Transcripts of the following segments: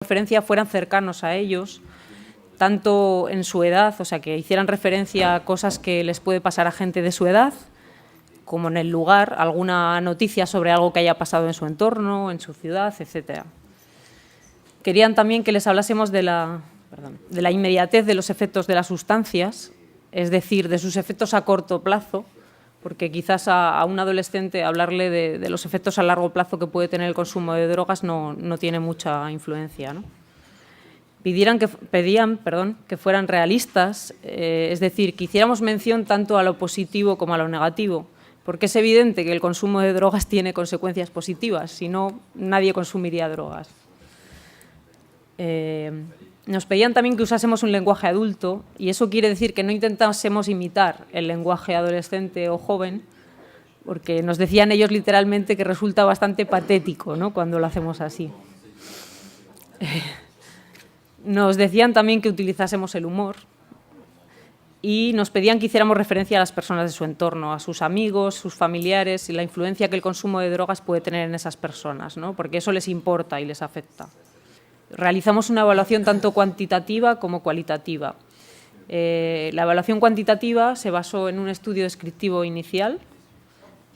referencia fueran cercanos a ellos, tanto en su edad, o sea, que hicieran referencia a cosas que les puede pasar a gente de su edad, como en el lugar, alguna noticia sobre algo que haya pasado en su entorno, en su ciudad, etc. Querían también que les hablásemos de la inmediatez de los efectos de las sustancias, es decir, de sus efectos a corto plazo, porque quizás a un adolescente hablarle de los efectos a largo plazo que puede tener el consumo de drogas no tiene mucha influencia, ¿no? Pedían que fueran realistas, es decir, que hiciéramos mención tanto a lo positivo como a lo negativo, porque es evidente que el consumo de drogas tiene consecuencias positivas, si no, nadie consumiría drogas. Nos pedían también que usásemos un lenguaje adulto, y eso quiere decir que no intentásemos imitar el lenguaje adolescente o joven, porque nos decían ellos literalmente que resulta bastante patético, ¿no?, cuando lo hacemos así. Nos decían también que utilizásemos el humor y nos pedían que hiciéramos referencia a las personas de su entorno, a sus amigos, sus familiares y la influencia que el consumo de drogas puede tener en esas personas, ¿no?, porque eso les importa y les afecta. Realizamos una evaluación tanto cuantitativa como cualitativa. La evaluación cuantitativa se basó en un estudio descriptivo inicial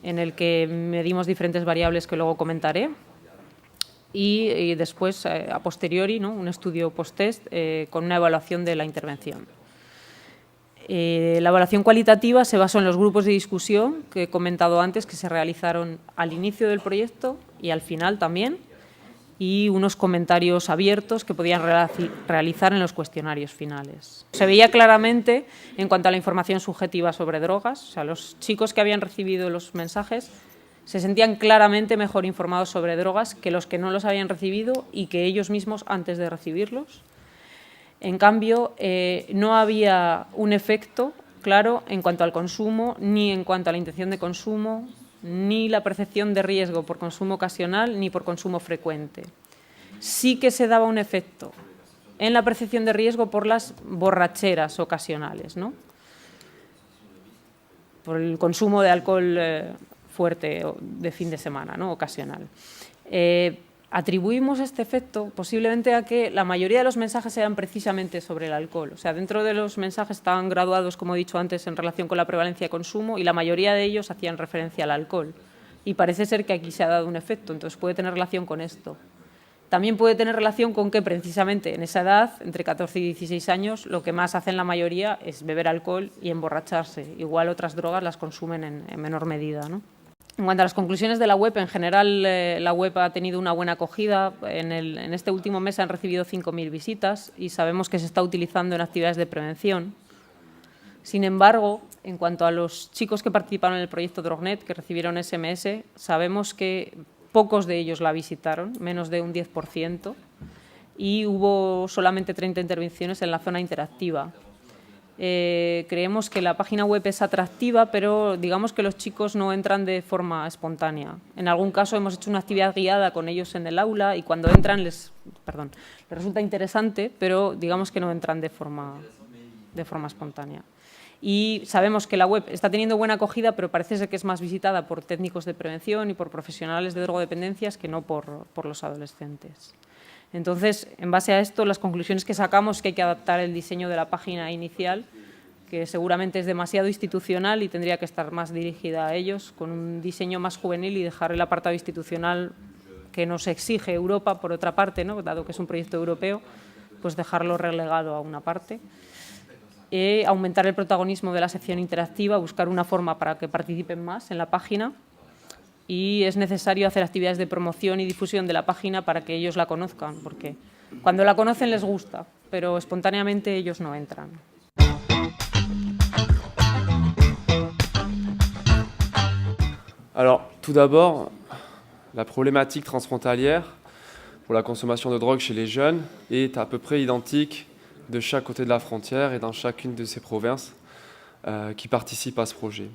en el que medimos diferentes variables que luego comentaré y después, a posteriori, ¿no?, un estudio post-test con una evaluación de la intervención. La evaluación cualitativa se basó en los grupos de discusión que he comentado antes, que se realizaron al inicio del proyecto y al final también, y unos comentarios abiertos que podían realizar en los cuestionarios finales. Se veía claramente, en cuanto a la información subjetiva sobre drogas, o sea, los chicos que habían recibido los mensajes se sentían claramente mejor informados sobre drogas que los que no los habían recibido y que ellos mismos antes de recibirlos. En cambio, no había un efecto claro en cuanto al consumo, ni en cuanto a la intención de consumo, ni la percepción de riesgo por consumo ocasional ni por consumo frecuente. Sí que se daba un efecto en la percepción de riesgo por las borracheras ocasionales, ¿no?, por el consumo de alcohol fuerte de fin de semana, ¿no?, ocasional. Atribuimos este efecto posiblemente a que la mayoría de los mensajes eran precisamente sobre el alcohol. O sea, dentro de los mensajes estaban graduados, como he dicho antes, en relación con la prevalencia de consumo y la mayoría de ellos hacían referencia al alcohol. Y parece ser que aquí se ha dado un efecto, entonces puede tener relación con esto. También puede tener relación con que precisamente en esa edad, entre 14 y 16 años, lo que más hacen la mayoría es beber alcohol y emborracharse. Igual otras drogas las consumen en menor medida, ¿no? En cuanto a las conclusiones de la web, en general la web ha tenido una buena acogida. En este último mes han recibido 5.000 visitas y sabemos que se está utilizando en actividades de prevención. Sin embargo, en cuanto a los chicos que participaron en el proyecto Drognet, que recibieron SMS, sabemos que pocos de ellos la visitaron, menos de un 10%, y hubo solamente 30 intervenciones en la zona interactiva. Creemos que la página web es atractiva, pero digamos que los chicos no entran de forma espontánea. En algún caso hemos hecho una actividad guiada con ellos en el aula y cuando entran les resulta interesante, pero digamos que no entran de forma espontánea. Y sabemos que la web está teniendo buena acogida, pero parece ser que es más visitada por técnicos de prevención y por profesionales de drogodependencias que no por los adolescentes. Entonces, en base a esto, las conclusiones que sacamos es que hay que adaptar el diseño de la página inicial, que seguramente es demasiado institucional y tendría que estar más dirigida a ellos, con un diseño más juvenil y dejar el apartado institucional que nos exige Europa, por otra parte, ¿no?, dado que es un proyecto europeo, pues dejarlo relegado a una parte. Aumentar el protagonismo de la sección interactiva, buscar una forma para que participen más en la página. Y es necesario hacer actividades de promoción y difusión de la página para que ellos la conozcan, porque cuando la conocen les gusta, pero espontáneamente ellos no entran. Alors, tout d'abord, la problématique transfrontalière pour la consommation de drogue chez les jeunes est à peu près identique de chaque côté de la frontière et dans chacune de ces provinces qui participent à ce projet.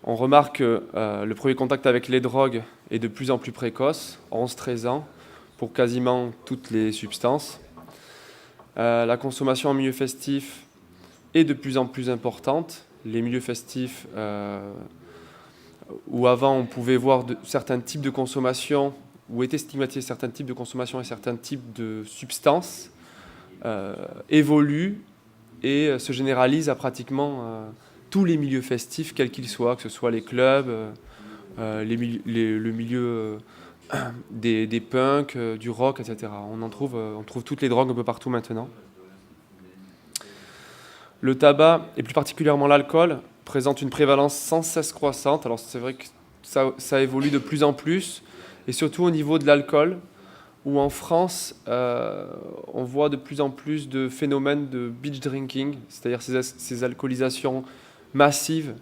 On remarque que le premier contact avec les drogues est de plus en plus précoce, 11-13 ans, pour quasiment toutes les substances. La consommation en milieu festif est de plus en plus importante. Les milieux festifs où avant on pouvait voir certains types de consommation où étaient stigmatisés certains types de consommation et certains types de substances évoluent et se généralisent à pratiquement tous les milieux festifs, quels qu'ils soient, que ce soit les clubs, le milieu des punks, du rock, etc. On trouve toutes les drogues un peu partout maintenant. Le tabac, et plus particulièrement l'alcool, présente une prévalence sans cesse croissante. Alors c'est vrai que ça évolue de plus en plus, et surtout au niveau de l'alcool, où en France, on voit de plus en plus de phénomènes de binge drinking, c'est-à-dire ces alcoolisations massives,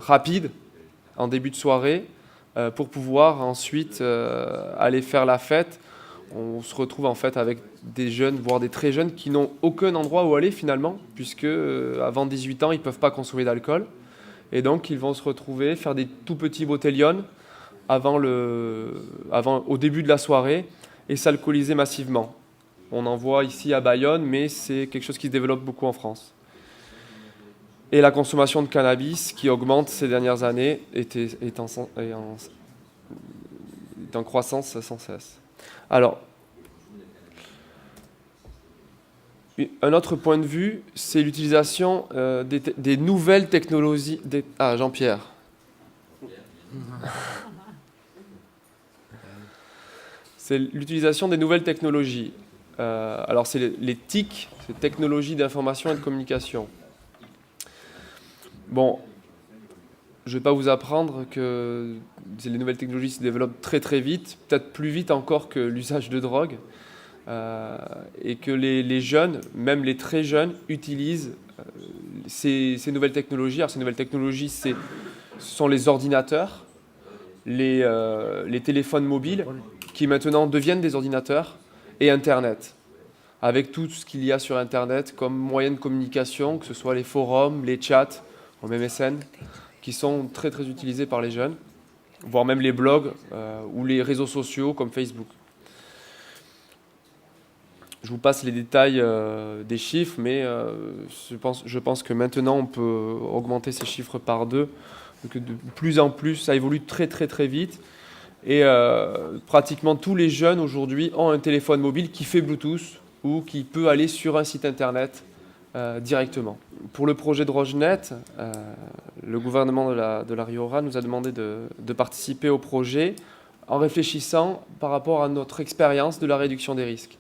rapides, en début de soirée, pour pouvoir ensuite aller faire la fête. On se retrouve en fait avec des jeunes, voire des très jeunes, qui n'ont aucun endroit où aller finalement, puisque avant 18 ans, ils ne peuvent pas consommer d'alcool. Et donc, ils vont se retrouver, faire des tout petits botellions au début de la soirée et s'alcooliser massivement. On en voit ici à Bayonne, mais c'est quelque chose qui se développe beaucoup en France. Et la consommation de cannabis qui augmente ces dernières années est en croissance sans cesse. Alors, un autre point de vue, c'est l'utilisation des nouvelles technologies. Jean-Pierre. C'est l'utilisation des nouvelles technologies. Alors, c'est les TIC, c'est technologies d'information et de communication. Bon, je ne vais pas vous apprendre que les nouvelles technologies se développent très très vite, peut-être plus vite encore que l'usage de drogue, et que les jeunes, même les très jeunes, utilisent ces nouvelles technologies. Alors ces nouvelles technologies, ce sont les ordinateurs, les téléphones mobiles, qui maintenant deviennent des ordinateurs, et Internet, avec tout ce qu'il y a sur Internet comme moyen de communication, que ce soit les forums, les chats, en MSN, qui sont très très utilisés par les jeunes, voire même les blogs ou les réseaux sociaux comme Facebook. Je vous passe les détails des chiffres, mais je pense que maintenant on peut augmenter ces chiffres par 2, que de plus en plus ça évolue très très très vite, et pratiquement tous les jeunes aujourd'hui ont un téléphone mobile qui fait Bluetooth ou qui peut aller sur un site internet directement. Pour le projet Drogenet, le gouvernement de la Rioja nous a demandé de participer au projet en réfléchissant par rapport à notre expérience de la réduction des risques.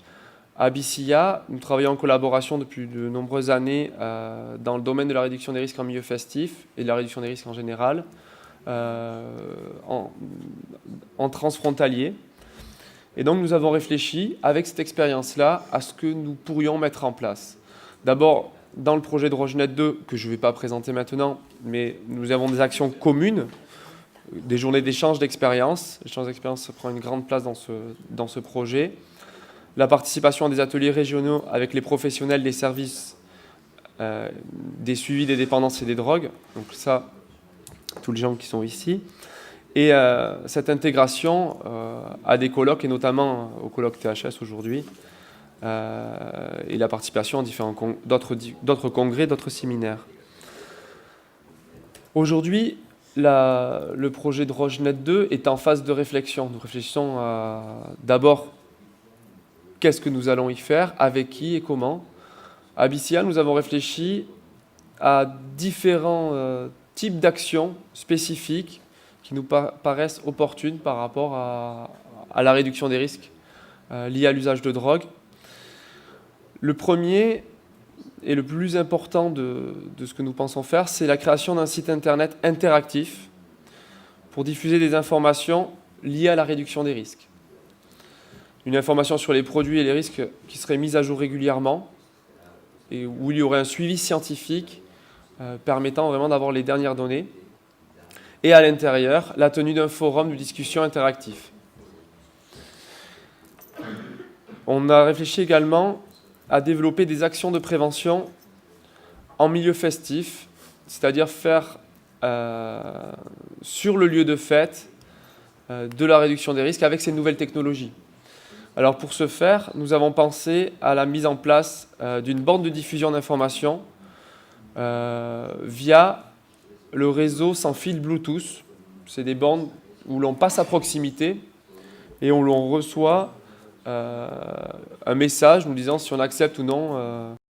À Bicilla, nous travaillons en collaboration depuis de nombreuses années dans le domaine de la réduction des risques en milieu festif et de la réduction des risques en général, en transfrontalier. Et donc nous avons réfléchi avec cette expérience-là à ce que nous pourrions mettre en place. D'abord, dans le projet Drogenet 2, que je ne vais pas présenter maintenant, mais nous avons des actions communes, des journées d'échange d'expérience. L'échange d'expérience prend une grande place dans ce projet. La participation à des ateliers régionaux avec les professionnels des services des suivis des dépendances et des drogues. Donc ça, tous les gens qui sont ici. Et cette intégration à des colloques, et notamment au colloque THS aujourd'hui, et la participation à d'autres congrès, d'autres séminaires. Aujourd'hui, le projet Drogenet 2 est en phase de réflexion. Nous réfléchissons d'abord qu'est-ce que nous allons y faire, avec qui et comment. À Bicilla, nous avons réfléchi à différents types d'actions spécifiques qui nous paraissent opportunes par rapport à la réduction des risques liés à l'usage de drogue. Le premier et le plus important de ce que nous pensons faire, c'est la création d'un site internet interactif pour diffuser des informations liées à la réduction des risques. Une information sur les produits et les risques qui seraient mise à jour régulièrement et où il y aurait un suivi scientifique permettant vraiment d'avoir les dernières données. Et à l'intérieur, la tenue d'un forum de discussion interactif. On a réfléchi également à développer des actions de prévention en milieu festif, c'est-à-dire faire sur le lieu de fête de la réduction des risques avec ces nouvelles technologies. Alors pour ce faire, nous avons pensé à la mise en place d'une bande de diffusion d'informations via le réseau sans fil Bluetooth. C'est des bandes où l'on passe à proximité et on reçoit un message nous disant si on accepte ou non